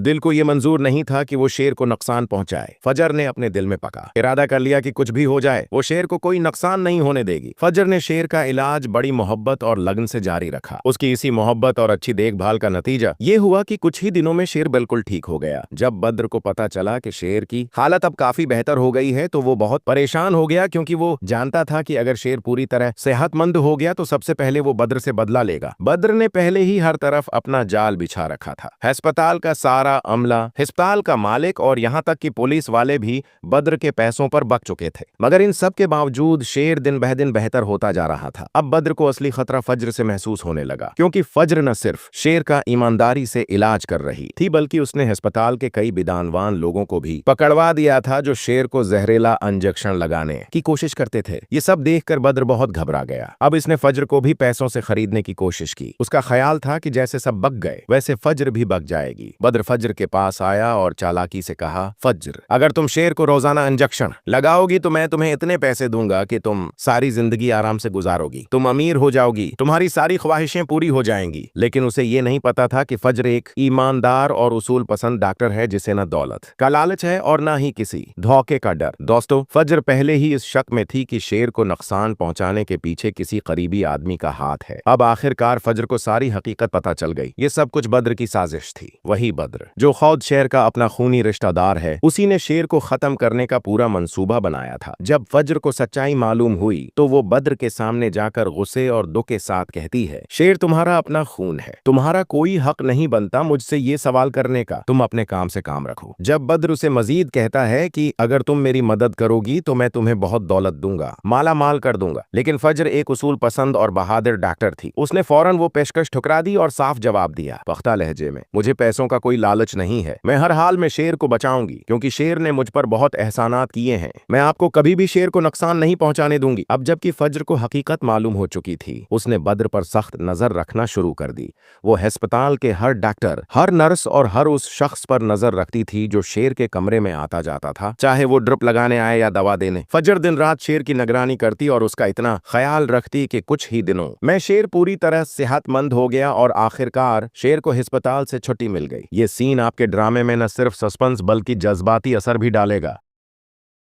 दिल को ये मंजूर नहीं था कि वो शेर को नुकसान पहुंचाए। फजर ने अपने दिल में पका इरादा कर लिया कि कुछ भी हो जाए वो शेर को कोई नुकसान नहीं होने देगी। फजर ने शेर का इलाज बड़ी मोहब्बत और लगन से जारी रखा। उसकी इसी मोहब्बत और अच्छी देखभाल का नतीजा ये हुआ कि कुछ ही दिनों में शेर बिल्कुल ठीक हो गया। जब बद्र को पता चला कि शेर की हालत अब काफी बेहतर हो गई है तो वो बहुत परेशान हो गया, क्योंकि वो जानता था कि अगर शेर पूरी तरह सेहतमंद हो गया तो सबसे पहले वो बद्र से बदला लेगा। बद्र ने पहले ही हर तरफ अपना जाल बिछा रखा था। अस्पताल का सारा अमला, अस्पताल का मालिक और यहाँ तक कि पुलिस वाले भी बद्र के पैसों पर बक चुके थे। मगर इन सब के बावजूद शेर दिन बह दिन बेहतर होता जा रहा था। अब बद्र को असली खतरा फज्र से महसूस होने लगा, क्योंकि फज्र न सिर्फ शेर का ईमानदारी से इलाज कर रही थी बल्कि उसने अस्पताल के कई विद्वान लोगों को भी पकड़वा दिया था जो शेर को जहरीला इंजेक्शन लगाने की कोशिश करते थे। ये सब देखकर बद्र बहुत घबरा गया। अब इसने फज्र को भी पैसों से खरीदने की कोशिश की। उसका ख्याल था कि जैसे सब बक गए वैसे फज्र भी बक जाएगी। बद्र फज्र के पास आया और चालाकी से कहा, फज्र, अगर तुम शेर को रोजाना इंजेक्शन लगाओगी तो मैं तुम्हें इतने पैसे दूंगा कि तुम सारी जिंदगी आराम से गुजारोगी, तुम अमीर हो जाओगी, तुम्हारी सारी ख्वाहिशें पूरी हो जाएंगी। लेकिन उसे ये नहीं पता था कि फज्र एक ईमानदार और उसूल पसंद डॉक्टर है जिसे न दौलत का लालच है और न ही किसी धोखे का डर। दोस्तों, फज्र पहले ही इस शक में थी कि शेर को नुकसान पहुंचाने के पीछे किसी करीबी आदमी का हाथ है। अब आखिरकार फज्र को सारी हकीकत पता चल गई। ये सब कुछ बद्र की साजिश थी। वही बद्र जो खुद शेर का अपना खूनी रिश्तेदार है, उसी ने शेर को खत्म करने का पूरा मंसूबा बनाया था। जब फज्र को सच्चाई मालूम हुई तो वो बद्र के सामने जाकर गुस्से और दुख के साथ कहती है, शेर तुम्हारा अपना खून है, तुम्हारा कोई हक नहीं बनता मुझसे ये सवाल करने का, तुम अपने काम से काम रखो। जब बद्र उसे मजीद कहता है कि अगर तुम मेरी मदद करोगी तो मैं तुम्हें बहुत दौलत दूंगा, माला माल कर दूंगा, लेकिन फज्र एक उसूल पसंद और बहादुर डॉक्टर थी। उसने फौरन वो पेशकश ठुकरा दी और साफ जवाब दिया, पख्ता लहजे में, मुझे पैसों का कोई लालच नहीं है, मैं हर हाल में शेर को बचाऊंगी, क्योंकि शेर ने मुझ पर बहुत एहसानात किए हैं। मैं आपको कभी भी शेर को नुकसान नहीं पहुंचाने दूंगी। अब जबकि फज्र को हकीकत मालूम हो चुकी थी, उसने बद्र पर सख्त नजर रखना शुरू कर दी। वो अस्पताल के हर डॉक्टर, हर नर्स और हर उस शख्स पर नजर रखती थी जो शेर के कमरे में आता जाता था, चाहे वो ड्रिप लगाने आए या दवा देने। फज्र दिन रात शेर की निगरानी करती और उसका इतना ख्याल रखती कि कुछ ही दिनों में शेर पूरी तरह सेहतमंद हो गया और आखिरकार शेर को अस्पताल से छुट्टी मिल गई। ये सीन आपके ड्रामे में न सिर्फ सस्पेंस बल्कि जज्बाती असर भी डालेगा।